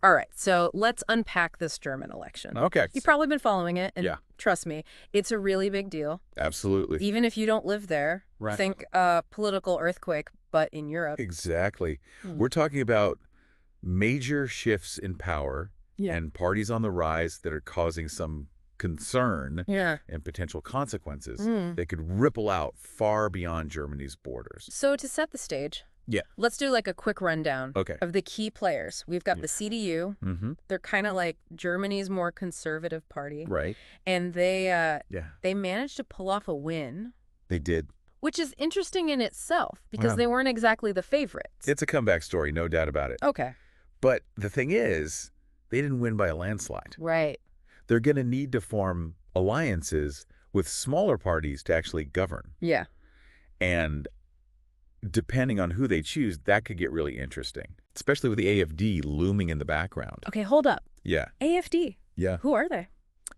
All right, so let's unpack this German election. Okay. You've probably been following it, and Yeah. trust me, it's a really big deal. Absolutely. Even if you don't live there, Right. think political earthquake, but in Europe. Exactly. Hmm. We're talking about major shifts in power Yeah. and parties on the rise that are causing some concern Yeah. and potential consequences Mm. that could ripple out far beyond Germany's borders. So to set the stage, Yeah. let's do like a quick rundown Okay. of the key players. We've got Yeah. the CDU. Mm-hmm. They're kind of like Germany's more conservative party. Right. And they Yeah. managed to pull off a win, They did. which is interesting in itself because Wow. they weren't exactly the favorites. It's a comeback story, no doubt about it. Okay. But the thing is, they didn't win by a landslide. Right. They're going to need to form alliances with smaller parties to actually govern. Yeah. And depending on who they choose, that could get really interesting, especially with the AFD looming in the background. Okay, hold up. Yeah. AFD. Yeah. Who are they?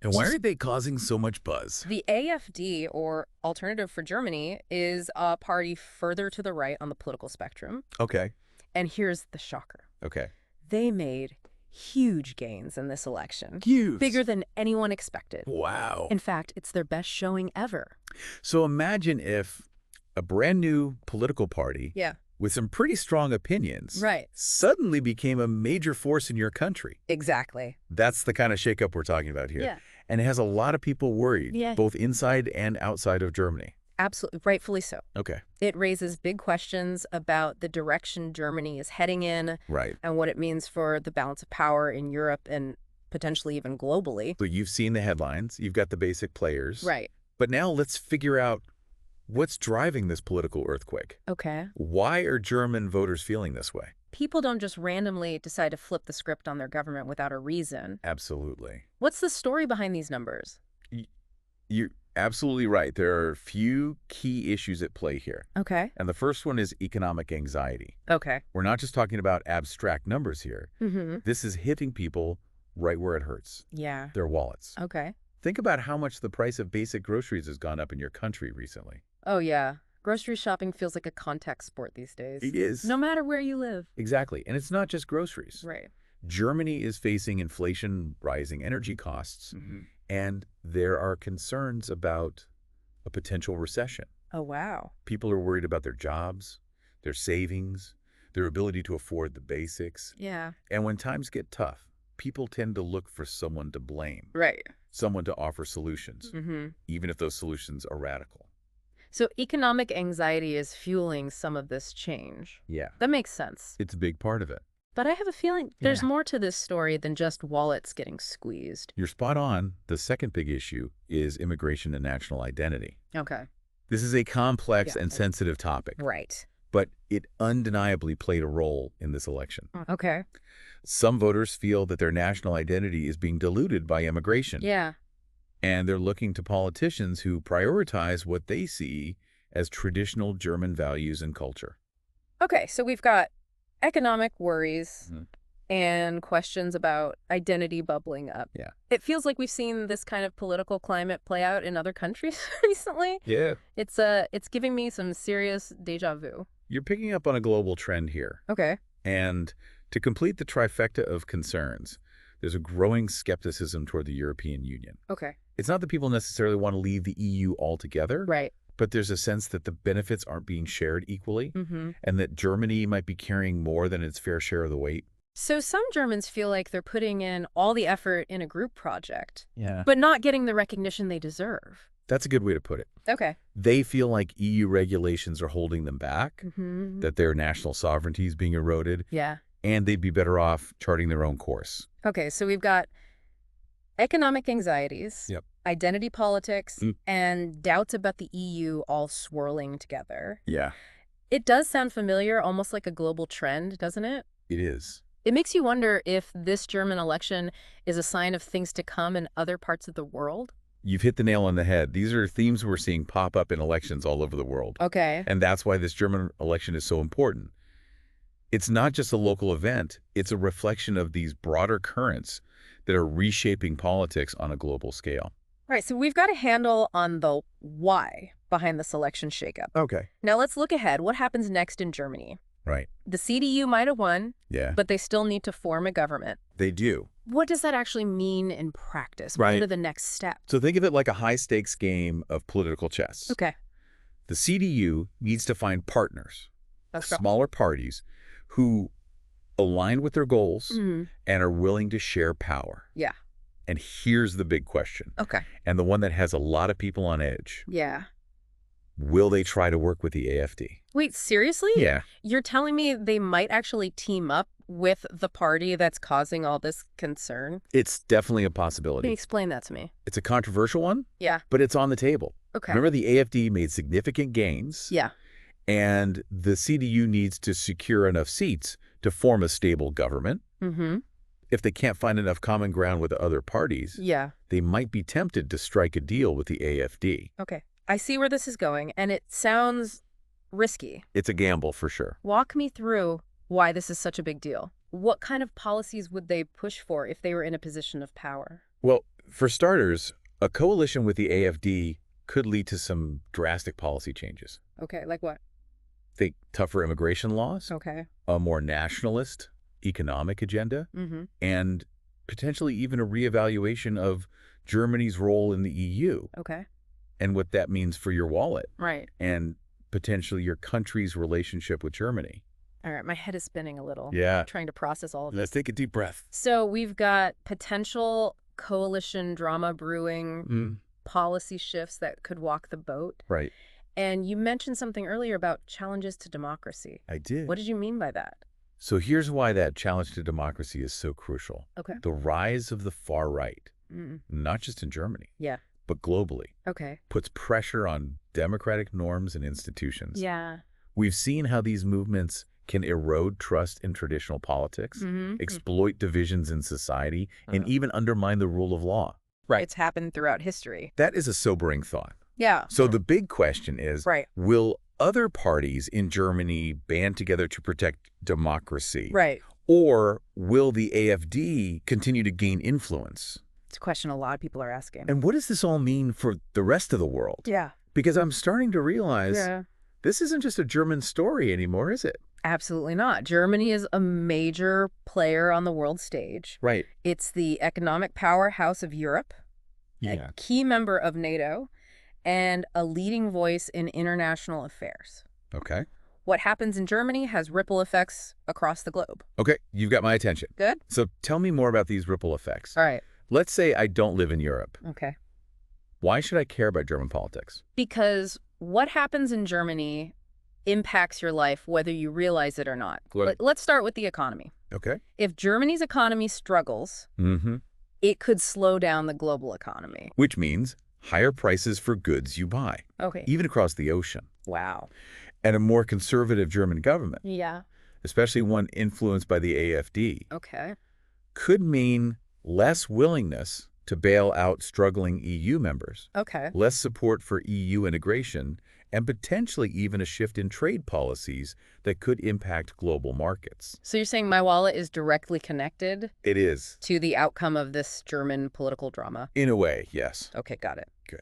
And why are they causing so much buzz? The AFD, or Alternative for Germany, is a party further to the right on the political spectrum. Okay. And here's the shocker. Okay. They made huge gains in this election. Huge. Bigger than anyone expected. Wow. In fact, it's their best showing ever. So imagine if a brand new political party Yeah. with some pretty strong opinions Right. suddenly became a major force in your country. Exactly. That's the kind of shakeup we're talking about here. Yeah. And it has a lot of people worried, Yeah. both inside and outside of Germany. Absolutely. Rightfully so. Okay. It raises big questions about the direction Germany is heading in Right. and what it means for the balance of power in Europe and potentially even globally. So you've seen the headlines. You've got the basic players. Right. But now let's figure out what's driving this political earthquake. Okay. Why are German voters feeling this way? People don't just randomly decide to flip the script on their government without a reason. Absolutely. What's the story behind these numbers? You're absolutely right. There are a few key issues at play here. Okay. And the first one is economic anxiety. Okay. We're not just talking about abstract numbers here. Mm-hmm. This is hitting people right where it hurts, Yeah. their wallets. Okay. Think about how much the price of basic groceries has gone up in your country recently. Oh, yeah. Grocery shopping feels like a contact sport these days. It is. No matter where you live. Exactly. And it's not just groceries. Right. Germany is facing inflation, rising energy costs, and there are concerns about a potential recession. Oh, wow. People are worried about their jobs, their savings, their ability to afford the basics. Yeah. And when times get tough, people tend to look for someone to blame, Right. someone to offer solutions, Mm-hmm. even if those solutions are radical. So economic anxiety is fueling some of this change. Yeah. That makes sense. It's a big part of it. But I have a feeling there's Yeah. more to this story than just wallets getting squeezed. You're spot on. The second big issue is immigration and national identity. Okay. This is a complex Yeah. and sensitive topic, Right. but it undeniably played a role in this election. Okay. Some voters feel that their national identity is being diluted by immigration, Yeah. and they're looking to politicians who prioritize what they see as traditional German values and culture. Okay, so we've got economic worries Mhm. and questions about identity bubbling up. Yeah. It feels like we've seen this kind of political climate play out in other countries recently. Yeah. It's giving me some serious deja vu. You're picking up on a global trend here. Okay. And to complete the trifecta of concerns, there's a growing skepticism toward the European Union. Okay. It's not that people necessarily want to leave the EU altogether, Right. but there's a sense that the benefits aren't being shared equally, Mm-hmm. and that Germany might be carrying more than its fair share of the weight. So some Germans feel like they're putting in all the effort in a group project, Yeah. but not getting the recognition they deserve. That's a good way to put it. Okay. They feel like EU regulations are holding them back, Mm-hmm. that their national sovereignty is being eroded, Yeah. and they'd be better off charting their own course. Okay, so we've got economic anxieties, Yep. identity politics, Mm. and doubts about the EU all swirling together. Yeah, It does sound familiar, almost like a global trend, doesn't it? it is. It makes you wonder if this German election is a sign of things to come in other parts of the world. You've hit the nail on the head. These are themes we're seeing pop up in elections all over the world. Okay. And that's why this German election is so important. It's not just a local event. It's a reflection of these broader currents that are reshaping politics on a global scale. All right, so we've got a handle on the why behind this election shakeup. Okay. Now let's look ahead. What happens next in Germany? Right. The CDU might have won, Yeah. but they still need to form a government. They do. What does that actually mean in practice? What Right. are the next steps? So think of it like a high-stakes game of political chess. Okay. The CDU needs to find partners, Let's go. smaller parties, who align with their goals Mhm. and are willing to share power. Yeah. And here's the big question, Okay. and the one that has a lot of people on edge. Yeah. Will they try to work with the AfD? Wait, seriously? Yeah. You're telling me they might actually team up with the party that's causing all this concern? It's definitely a Can you possibility. explain that to me? It's a controversial one, Yeah. but it's on the table. Okay. Remember, the AfD made significant gains, Yeah. and the CDU needs to secure enough seats to form a stable government. Mm-hmm. If they can't find enough common ground with other parties, Yeah. they might be tempted to strike a deal with the AfD. Okay. I see where this is going, and it sounds risky. It's a gamble for sure. Walk me through why this is such a big deal. What kind of policies would they push for if they were in a position of power? Well, for starters, a coalition with the AfD could lead to some drastic policy changes. Okay, like what? Think tougher immigration laws, Okay. a more nationalist economic agenda, Mm-hmm. and potentially even a reevaluation of Germany's role in the EU Okay. and what that means for your wallet Right. and potentially your country's relationship with Germany. All right, my head is spinning a little. Yeah. Trying to process all of Let's this. take a deep breath. So we've got potential coalition drama brewing, policy shifts that could walk the boat. Right. And you mentioned something earlier about challenges to democracy. I did. What did you mean by that? So here's why that challenge to democracy is so crucial. Okay. The rise of the far right, Mm. not just in Germany, Yeah. but globally, Okay. puts pressure on democratic norms and institutions. Yeah. We've seen how these movements can erode trust in traditional politics, Mm-hmm. exploit divisions in society, and even undermine the rule of law. Right. It's happened throughout history. That is a sobering thought. Yeah. So the big question is, Right. will other parties in Germany band together to protect democracy? Right. Or will the AfD continue to gain influence? It's a question a lot of people are asking. And what does this all mean for the rest of the world? Yeah. Because I'm starting to realize Yeah. this isn't just a German story anymore, is it? Absolutely not. Germany is a major player on the world stage. Right. It's the economic powerhouse of Europe, a key member of NATO, and a leading voice in international affairs. Okay. What happens in Germany has ripple effects across the globe. Okay, you've got my attention. Good? So tell me more about these ripple effects. All right. Let's say I don't live in Europe. Okay. Why should I care about German politics? Because what happens in Germany impacts your life whether you realize it or not. Good. Let's start with the economy. Okay. If Germany's economy struggles, Mm-hmm. it could slow down the global economy. Which means higher prices for goods you buy, Okay. even across the ocean. Wow. And a more conservative German government, Yeah. especially one influenced by the AfD, Okay. could mean less willingness to bail out struggling EU members, Okay. less support for EU integration, and potentially even a shift in trade policies that could impact global markets. So you're saying my wallet is directly connected It is. to the outcome of this German political drama? In a way, yes. Okay, got it. Good.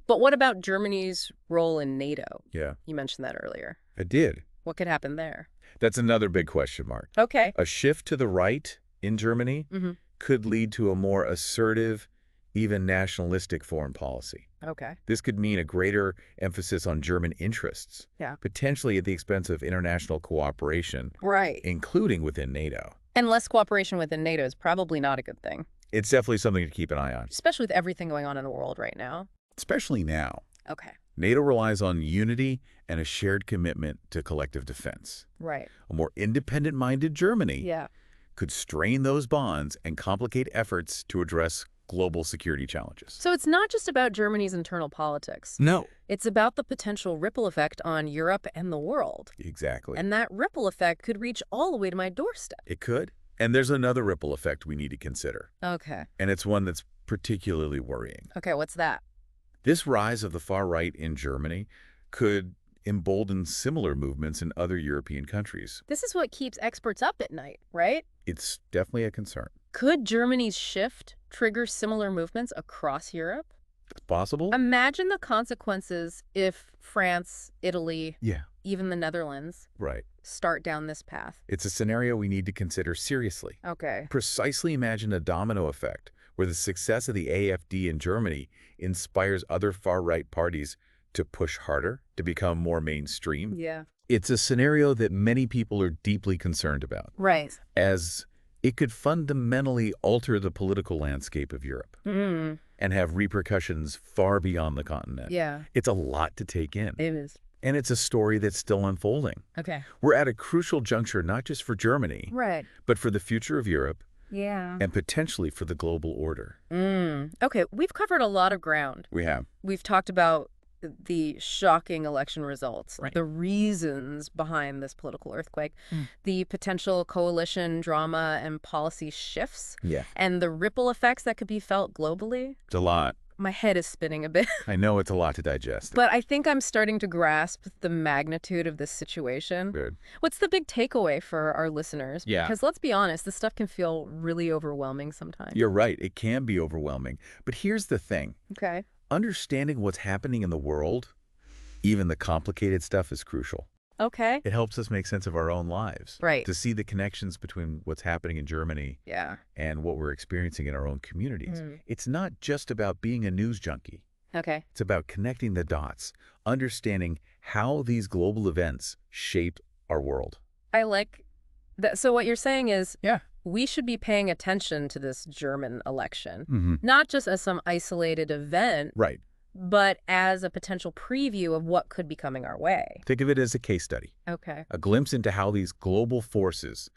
But what about Germany's role in NATO? Yeah, You mentioned that earlier. I did. What could happen there? That's another big question mark. Okay. A shift to the right in Germany Mm-hmm. could lead to a more assertive, even nationalistic foreign policy. Okay. This could mean a greater emphasis on German interests, Yeah. potentially at the expense of international cooperation, Right. including within NATO. And less cooperation within NATO is probably not a good thing, It's definitely something to keep an eye on, especially with everything going on in the world right now. especially now. Okay. NATO relies on unity and a shared commitment to collective defense. Right. A more independent-minded Germany Yeah. could strain those bonds and complicate efforts to address global security challenges. So it's not just about Germany's internal politics. No. It's about the potential ripple effect on Europe and the world. Exactly. And that ripple effect could reach all the way to my doorstep. It could. And there's another ripple effect we need to consider, Okay. and it's one that's particularly worrying. Okay, what's that? This rise of the far right in Germany could embolden similar movements in other European countries. This is what keeps experts up at night, right? It's definitely a concern. Could Germany's shift trigger similar movements across Europe? It's possible. Imagine the consequences if France, Italy, Yeah, even the Netherlands right. start down this path? It's a scenario we need to consider seriously. Okay. Precisely imagine a domino effect where the success of the AfD in Germany inspires other far-right parties to push harder, to become more mainstream. Yeah. It's a scenario that many people are deeply concerned about, Right. as it could fundamentally alter the political landscape of Europe Mm. and have repercussions far beyond the continent. Yeah. It's a lot to take in. It is. And it's a story that's still unfolding. Okay. We're at a crucial juncture, not just for Germany, Right. but for the future of Europe Yeah. and potentially for the global order. Okay, we've covered a lot of ground. We have. We've talked about the shocking election results, Right. the reasons behind this political earthquake, Mm. the potential coalition drama and policy shifts, Yeah. and the ripple effects that could be felt globally. It's a lot. My head is spinning a bit. I know it's a lot to digest. But I think I'm starting to grasp the magnitude of this situation. Good. What's the big takeaway for our listeners? Yeah. Because let's be honest, this stuff can feel really overwhelming sometimes. You're right. It can be overwhelming. But here's the thing. Okay. Understanding what's happening in the world, even the complicated stuff, is crucial. Okay. It helps us make sense of our own lives. Right. To see the connections between what's happening in Germany Yeah. and what we're experiencing in our own communities. Mm. It's not just about being a news junkie. Okay. It's about connecting the dots, understanding how these global events shape our world. I like that. So what you're saying is Yeah. we should be paying attention to this German election, Mm-hmm. not just as some isolated event, Right. but as a potential preview of what could be coming our way. Think of it as a case study, Okay. a glimpse into how these global forces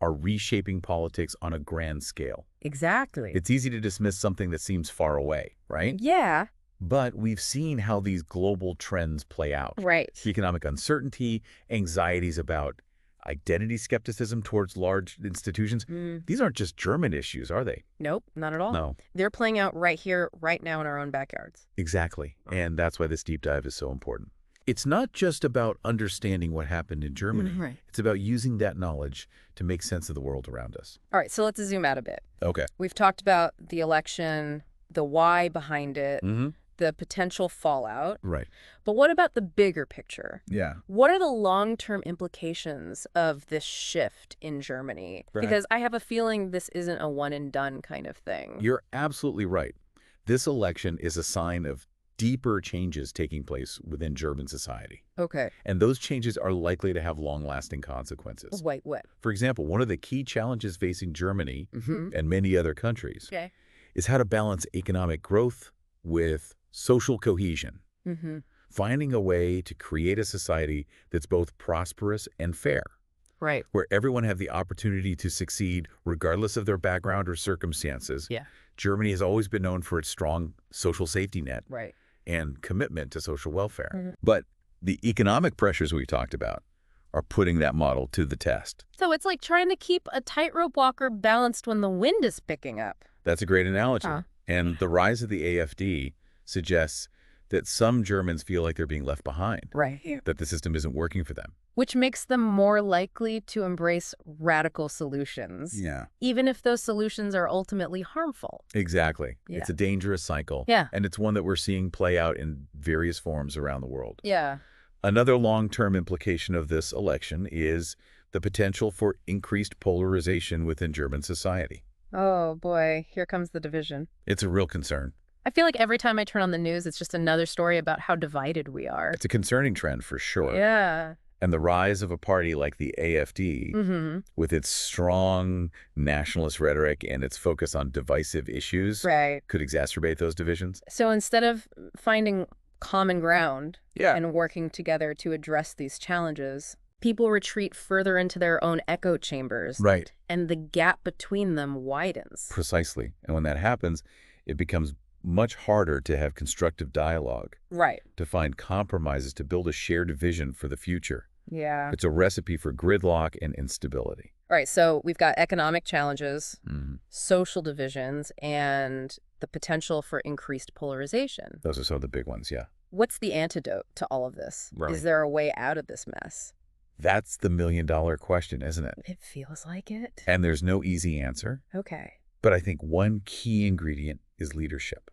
are reshaping politics on a grand scale. Exactly. It's easy to dismiss something that seems far away, right? Yeah. But we've seen how these global trends play out. Right. Economic uncertainty, anxieties about identity skepticism towards large institutions. These aren't just German issues, are they? Nope, not at all. No. They're playing out right here, right now in our own backyards. Exactly. And that's why this deep dive is so important. It's not just about understanding what happened in Germany. Right. It's about using that knowledge to make sense of the world around us. All right, so let's zoom out a bit. Okay. We've talked about the election, the why behind it, Mm-hmm. the potential fallout. Right. But what about the bigger picture? Yeah. What are the long-term implications of this shift in Germany? Right. Because I have a feeling this isn't a one-and-done kind of thing. You're absolutely right. This election is a sign of deeper changes taking place within German society. Okay. And those changes are likely to have long-lasting consequences. Wait, what? For example, one of the key challenges facing Germany Mm-hmm. and many other countries Okay. is how to balance economic growth with social cohesion, Mm-hmm. finding a way to create a society that's both prosperous and fair, Right. where everyone have the opportunity to succeed regardless of their background or circumstances. Yeah. Germany has always been known for its strong social safety net Right. and commitment to social welfare. Mhm. But the economic pressures we talked about are putting that model to the test. So it's like trying to keep a tightrope walker balanced when the wind is picking up. That's a great analogy. Huh. And the rise of the AfD suggests that some Germans feel like they're being left behind, Right. that the system isn't working for them. Which makes them more likely to embrace radical solutions, Yeah. even if those solutions are ultimately harmful. Exactly. Yeah. It's a dangerous cycle. Yeah. And it's one that we're seeing play out in various forms around the world. Yeah. Another long-term implication of this election is the potential for increased polarization within German society. Oh, boy. Here comes the division. It's a real concern. I feel like every time I turn on the news, it's just another story about how divided we are. It's a concerning trend for sure. Yeah. And the rise of a party like the AfD, Mm-hmm. with its strong nationalist rhetoric and its focus on divisive issues, Right. could exacerbate those divisions. So instead of finding common ground Yeah. and working together to address these challenges, people retreat further into their own echo chambers. Right. And the gap between them widens. Precisely. And when that happens, it becomes much harder to have constructive dialogue, Right. to find compromises, to build a shared vision for the future. Yeah. It's a recipe for gridlock and instability. All right. So we've got economic challenges, Mhm. social divisions, and the potential for increased polarization. Those are some of the big ones, yeah. What's the antidote to all of this? Right. Is there a way out of this mess? That's the million-dollar question, isn't it? It feels like it. And there's no easy answer. Okay. But I think one key ingredient is leadership.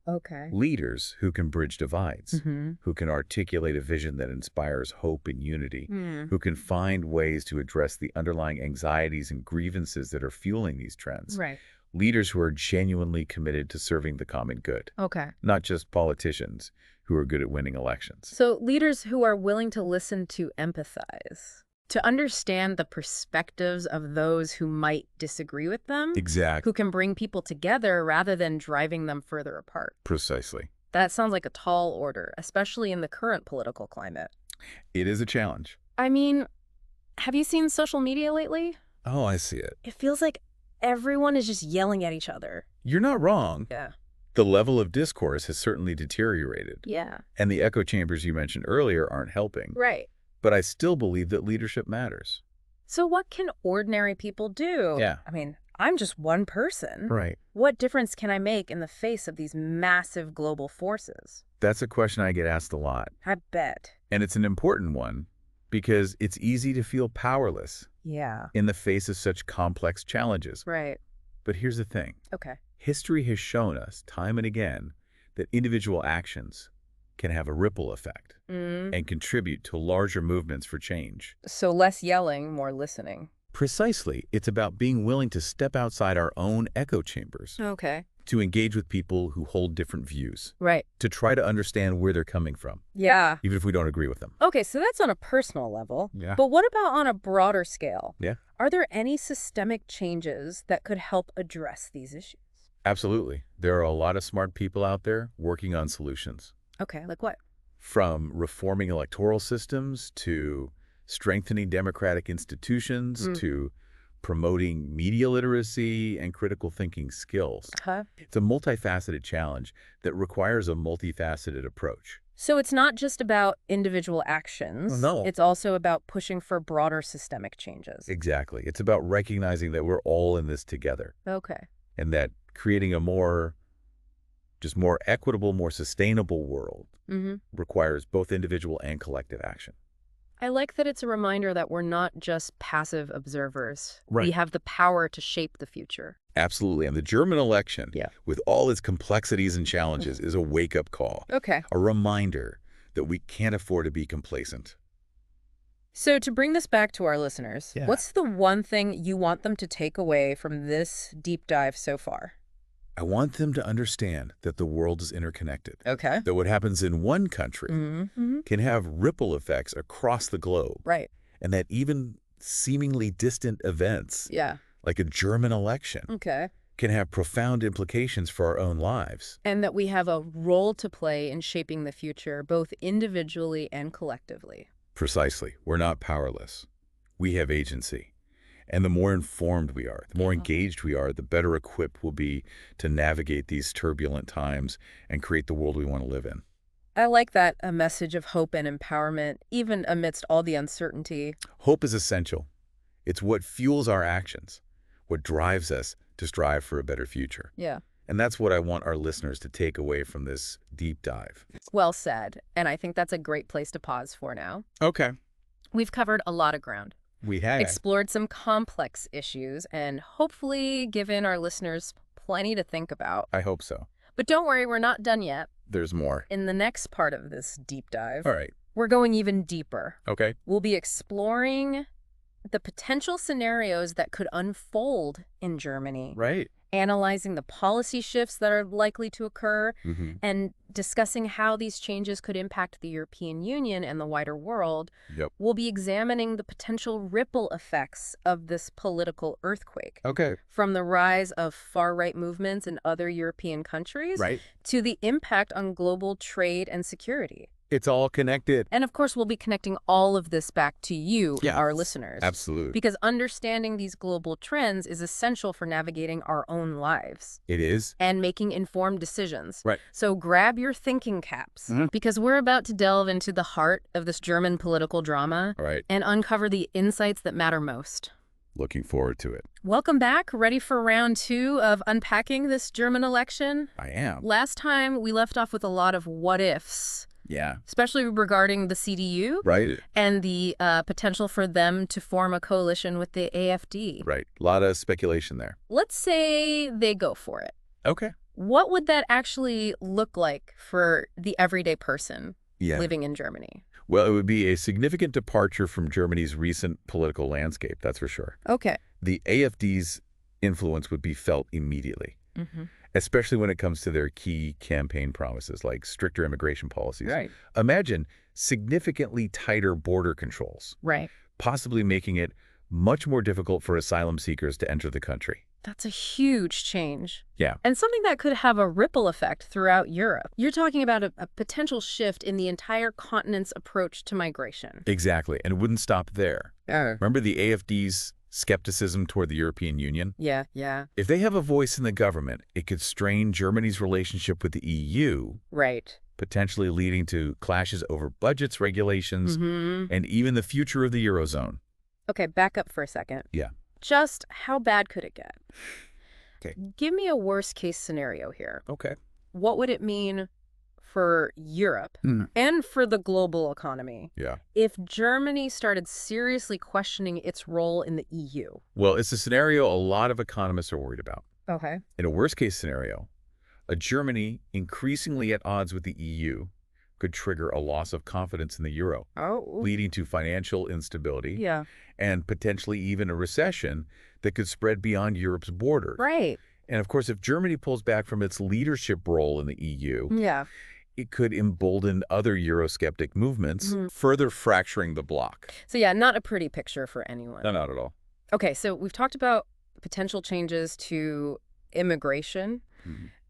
Okay. Leaders who can bridge divides, Mm-hmm. who can articulate a vision that inspires hope and unity, who can find ways to address the underlying anxieties and grievances that are fueling these trends. Right. Leaders who are genuinely committed to serving the common good, Okay. not just politicians who are good at winning elections. So leaders who are willing to listen to empathize, to understand the perspectives of those who might disagree with them, Exactly. who can bring people together rather than driving them further apart. Precisely. That sounds like a tall order, especially in the current political climate. It is a challenge. I mean, have you seen social media lately? Oh, I see it. It feels like everyone is just yelling at each other. You're not wrong. Yeah. The level of discourse has certainly deteriorated. Yeah. And the echo chambers you mentioned earlier aren't helping. Right. But I still believe that leadership matters. So what can ordinary people do? Yeah. I mean, I'm just one person. Right. What difference can I make in the face of these massive global forces? That's a question I get asked a lot. I bet. And it's an important one because it's easy to feel powerless Yeah. in the face of such complex challenges. Right. But here's the thing. Okay. History has shown us time and again that individual actions can have a ripple effect and contribute to larger movements for change. So less yelling, more listening. Precisely. It's about being willing to step outside our own echo chambers, Okay. to engage with people who hold different views, Right. to try to understand where they're coming from, Yeah. even if we don't agree with them. Okay, so that's on a personal level. Yeah. But what about on a broader scale? Yeah. Are there any systemic changes that could help address these issues? Absolutely. There are a lot of smart people out there working on solutions. Okay, like what? From reforming electoral systems to strengthening democratic institutions to promoting media literacy and critical thinking skills. Huh? It's a multifaceted challenge that requires a multifaceted approach. So it's not just about individual actions. No. It's also about pushing for broader systemic changes. Exactly. It's about recognizing that we're all in this together Okay. and that creating a more equitable, more sustainable world requires both individual and collective action. I like that it's a reminder that we're not just passive observers. Right. We have the power to shape the future. Absolutely. And the German election, Yeah. with all its complexities and challenges, is a wake-up call, Okay. a reminder that we can't afford to be complacent. So to bring this back to our listeners, Yeah. what's the one thing you want them to take away from this deep dive so far? I want them to understand that the world is interconnected, Okay. that what happens in one country can have ripple effects across the globe, Right. and that even seemingly distant events, Yeah. like a German election, Okay. can have profound implications for our own lives. And that we have a role to play in shaping the future, both individually and collectively. Precisely. We're not powerless. We have agency. And the more informed we are, the more engaged we are, the better equipped we'll be to navigate these turbulent times and create the world we want to live in. I like that, a message of hope and empowerment, even amidst all the uncertainty. Hope is essential. It's what fuels our actions, what drives us to strive for a better future. Yeah. And that's what I want our listeners to take away from this deep dive. Well said. And I think that's a great place to pause for now. Okay. We've covered a lot of ground. We have. Explored some complex issues and hopefully given our listeners plenty to think about. I hope so. But don't worry, we're not done yet. There's more. In the next part of this deep dive, All right. we're going even deeper. Okay. We'll be exploring the potential scenarios that could unfold in Germany, Right. analyzing the policy shifts that are likely to occur, Mm-hmm. and discussing how these changes could impact the European Union and the wider world. Yep. We'll be examining the potential ripple effects of this political earthquake, Okay. from the rise of far-right movements in other European countries Right. to the impact on global trade and security. It's all connected. And of course, we'll be connecting all of this back to you, Yes. our listeners. Absolutely. Because understanding these global trends is essential for navigating our own lives It is. and making informed decisions. Right. So grab your thinking caps, Mhm. because we're about to delve into the heart of this German political drama All right. and uncover the insights that matter most. Looking forward to it. Welcome back. Ready for round 2 of unpacking this German election? I am. Last time, we left off with a lot of what-ifs, Yeah. especially regarding the CDU. Right. And the potential for them to form a coalition with the AfD. Right. A lot of speculation there. Let's say they go for it. Okay. What would that actually look like for the everyday person Yeah. living in Germany? Well, it would be a significant departure from Germany's recent political landscape, that's for sure. Okay. The AfD's influence would be felt immediately, Hmm. especially when it comes to their key campaign promises, like stricter immigration policies. Right. Imagine significantly tighter border controls, Right. possibly making it much more difficult for asylum seekers to enter the country. That's a huge change. Yeah, And something that could have a ripple effect throughout Europe. You're talking about a potential shift in the entire continent's approach to migration. exactly. And it wouldn't stop there. Oh. Remember the AfD's skepticism toward the European Union? Yeah, yeah. If they have a voice in the government, it could strain Germany's relationship with the EU, Right. potentially leading to clashes over budgets, regulations, and even the future of the Eurozone. Okay, back up for a second. Yeah. Just how bad could it get? Okay. Give me a worst case scenario here. Okay. What would it mean for Europe and for the global economy Yeah. if Germany started seriously questioning its role in the EU? Well, it's a scenario a lot of economists are worried about. Okay. In a worst-case scenario, a Germany increasingly at odds with the EU could trigger a loss of confidence in the euro, Oh. leading to financial instability Yeah. and potentially even a recession that could spread beyond Europe's borders. Right. And of course, if Germany pulls back from its leadership role in the EU, Yeah. it could embolden other Eurosceptic movements, further fracturing the bloc. So yeah, not a pretty picture for anyone. No, not at all. Okay, so we've talked about potential changes to immigration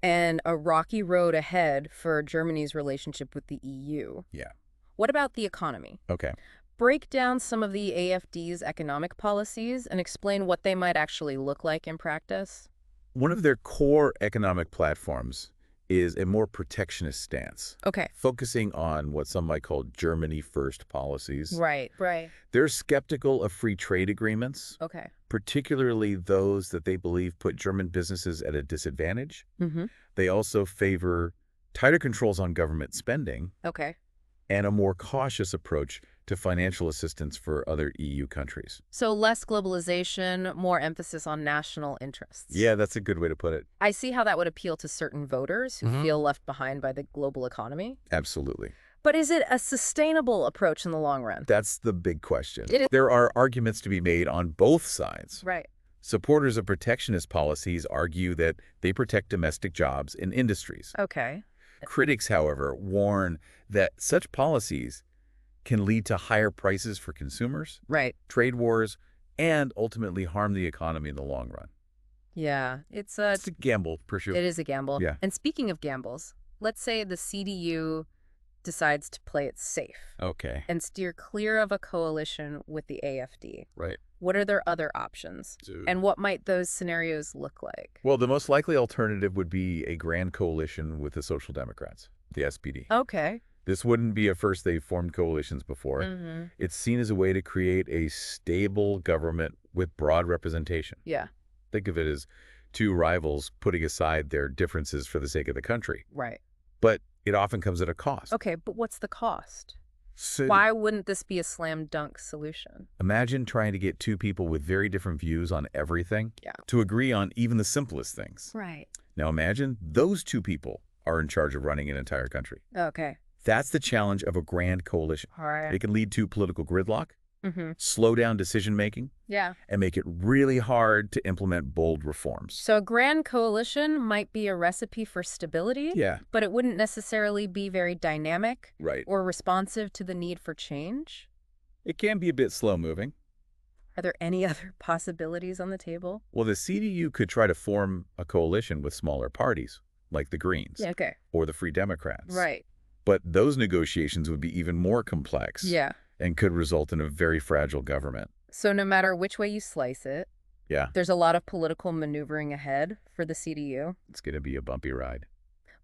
and a rocky road ahead for Germany's relationship with the EU. Yeah. What about the economy? Okay. Break down some of the AfD's economic policies and explain what they might actually look like in practice. One of their core economic platforms is a more protectionist stance, Okay. focusing on what some might call Germany first policies. Right. They're skeptical of free trade agreements, Okay. particularly those that they believe put German businesses at a disadvantage. Mm-hmm. They also favor tighter controls on government spending Okay. and a more cautious approach to financial assistance for other EU countries. So less globalization, more emphasis on national interests. Yeah, that's a good way to put it. I see how that would appeal to certain voters who feel left behind by the global economy. Absolutely. But is it a sustainable approach in the long run? That's the big question. It is. There are arguments to be made on both sides. Right. Supporters of protectionist policies argue that they protect domestic jobs and industries. Okay. Critics, however, warn that such policies can lead to higher prices for consumers, Right. trade wars, and ultimately harm the economy in the long run. Yeah. It's It's a gamble, for sure. It is a gamble. Yeah. And speaking of gambles, let's say the CDU decides to play it safe Okay. and steer clear of a coalition with the AfD. Right. What are their other options? And what might those scenarios look like? Well, the most likely alternative would be a grand coalition with the Social Democrats, the SPD. Okay. This wouldn't be a first they've formed coalitions before. It's seen as a way to create a stable government with broad representation. Yeah. Think of it as two rivals putting aside their differences for the sake of the country. Right. But it often comes at a cost. Okay, but what's the cost? So Why wouldn't this be a slam dunk solution? imagine trying to get two people with very different views on everything to agree on even the simplest things. Right. Now imagine those two people are in charge of running an entire country. Okay. That's the challenge of a grand coalition. All right. It can lead to political gridlock, slow down decision-making, Yeah. and make it really hard to implement bold reforms. So a grand coalition might be a recipe for stability, Yeah, but it wouldn't necessarily be very dynamic right. or responsive to the need for change. It can be a bit slow-moving. Are there any other possibilities on the table? Well, the CDU could try to form a coalition with smaller parties, like the Greens Yeah, okay. or the Free Democrats. Right. But those negotiations would be even more complex Yeah. and could result in a very fragile government. So no matter which way you slice it, Yeah, there's a lot of political maneuvering ahead for the CDU. it's going to be a bumpy ride.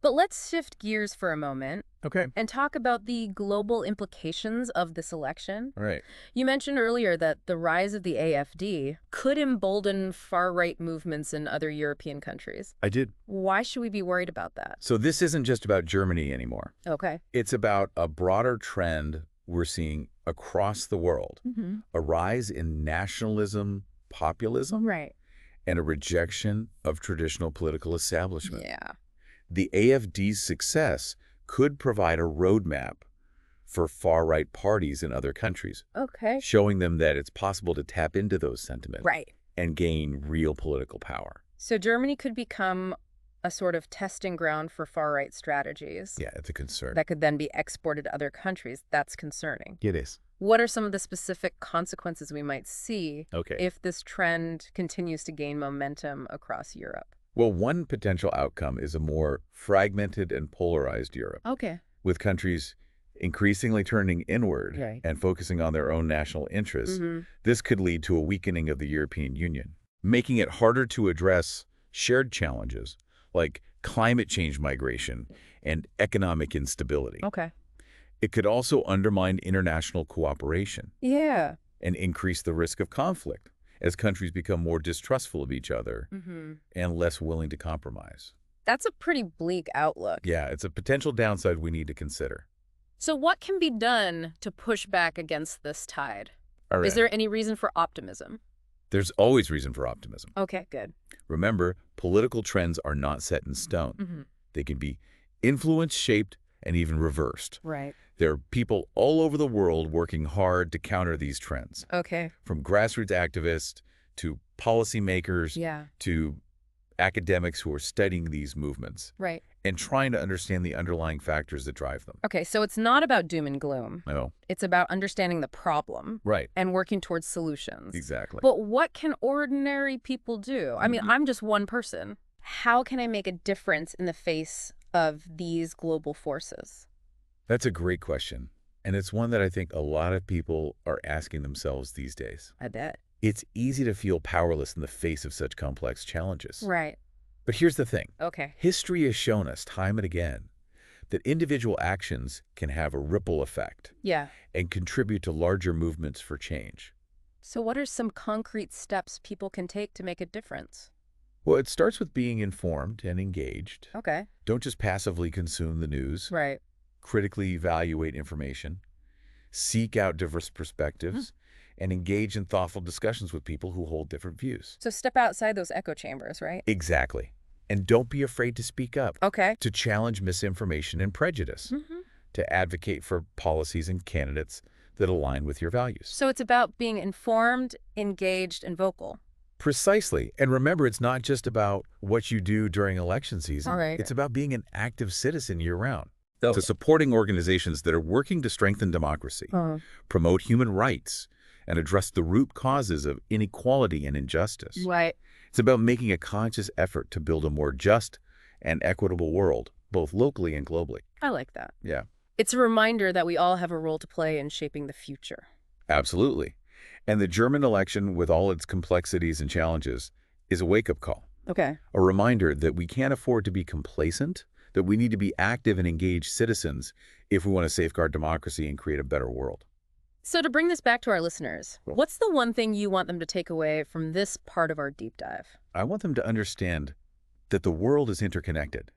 But let's shift gears for a moment Okay. and talk about the global implications of this election. All right. You mentioned earlier that the rise of the AfD could embolden far-right movements in other European countries. I did. Why should we be worried about that? So this isn't just about Germany anymore. Okay. It's about a broader trend we're seeing across the world. A rise in nationalism, populism, Right. and a rejection of traditional political establishment. Yeah. The AfD's success could provide a roadmap for far-right parties in other countries, Okay. showing them that it's possible to tap into those sentiments Right. and gain real political power. So Germany could become a sort of testing ground for far-right strategies Yeah, it's a concern. that could then be exported to other countries. That's concerning. It is. What are some of the specific consequences we might see Okay. if this trend continues to gain momentum across Europe? Well, one potential outcome is a more fragmented and polarized Europe, Okay. with countries increasingly turning inward Right. and focusing on their own national interests. Mm-hmm. This could lead to a weakening of the European Union, making it harder to address shared challenges like climate change migration and economic instability. Okay. It could also undermine international cooperation Yeah. and increase the risk of conflict as countries become more distrustful of each other Mm-hmm. and less willing to compromise. That's a pretty bleak outlook. Yeah, it's a potential downside we need to consider. So what can be done to push back against this tide? All right. Is there any reason for optimism? There's always reason for optimism. Okay, good. Remember, political trends are not set in stone. Mm-hmm. They can be influenced, shaped, and even reversed. Right. There are people all over the world working hard to counter these trends, Okay. from grassroots activists to policymakers Yeah. to academics who are studying these movements Right. and trying to understand the underlying factors that drive them. Okay, so it's not about doom and gloom. No. It's about understanding the problem Right. and working towards solutions. Exactly. But what can ordinary people do? I mean, Mhm. I'm just one person. How can I make a difference in the face of these global forces? That's a great question. And it's one that I think a lot of people are asking themselves these days. I bet. It's easy to feel powerless in the face of such complex challenges. Right. But here's the thing. Okay. History has shown us time and again that individual actions can have a ripple effect Yeah. and contribute to larger movements for change. So what are some concrete steps people can take to make a difference? Well, it starts with being informed and engaged. Okay. Don't just passively consume the news. Right. Critically evaluate information. Seek out diverse perspectives. And engage in thoughtful discussions with people who hold different views. So step outside those echo chambers, right? Exactly. And don't be afraid to speak up, Okay. to challenge misinformation and prejudice, Mm-hmm. to advocate for policies and candidates that align with your values. So it's about being informed, engaged, and vocal. Precisely. And remember, it's not just about what you do during election season. All right. It's about being an active citizen year-round. To supporting organizations that are working to strengthen democracy, promote human rights, and address the root causes of inequality and injustice. Right. It's about making a conscious effort to build a more just and equitable world, both locally and globally. I like that. Yeah, It's a reminder that we all have a role to play in shaping the future. absolutely. And the German election, with all its complexities and challenges, is a wake-up call. Okay. A reminder that we can't afford to be complacent, that we need to be active and engaged citizens if we want to safeguard democracy and create a better world. So to bring this back to our listeners, Cool. what's the one thing you want them to take away from this part of our deep dive? I want them to understand that the world is interconnected,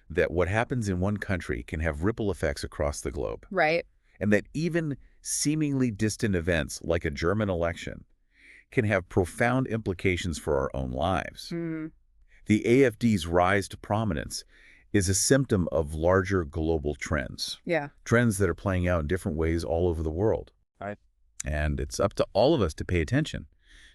that what happens in one country can have ripple effects across the globe, Right. and that even seemingly distant events like a German election can have profound implications for our own lives. Mm. The AfD's rise to prominence is a symptom of larger global trends, Yeah. trends that are playing out in different ways all over the world. Right. And it's up to all of us to pay attention,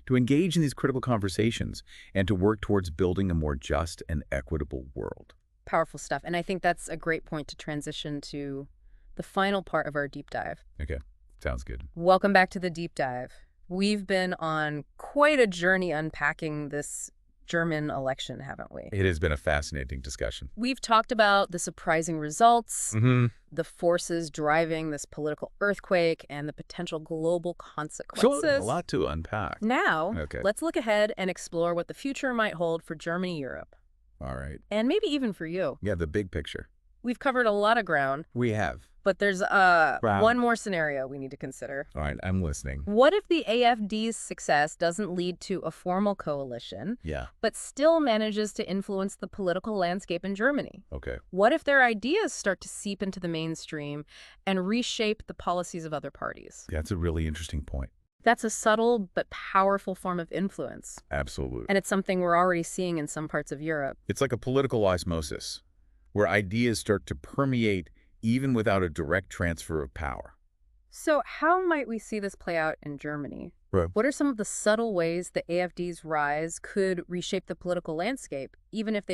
to engage in these critical conversations, and to work towards building a more just and equitable world. Powerful stuff. And I think that's a great point to transition to the final part of our deep dive. Okay, sounds good. Welcome back to the deep dive. We've been on quite a journey unpacking this German election, haven't we? It has been a fascinating discussion. We've talked about the surprising results, Mm-hmm. the forces driving this political earthquake, and the potential global So, consequences. a lot to unpack. Now, Okay. let's look ahead and explore what the future might hold for Germany, Europe, All right. and maybe even for you. Yeah, the big picture. We've covered a lot of ground, We have. but there's Wow. one more scenario we need to consider. All right, I'm listening. What if the AfD's success doesn't lead to a formal coalition, Yeah, but still manages to influence the political landscape in Germany? okay. What if their ideas start to seep into the mainstream and reshape the policies of other parties? That's a really interesting point. That's a subtle but powerful form of influence, Absolutely. and it's something we're already seeing in some parts of Europe. It's like a political osmosis. where ideas start to permeate even without a direct transfer of power. So how might we see this play out in Germany? Right. What are some of the subtle ways the AfD's rise could reshape the political landscape, even if they don't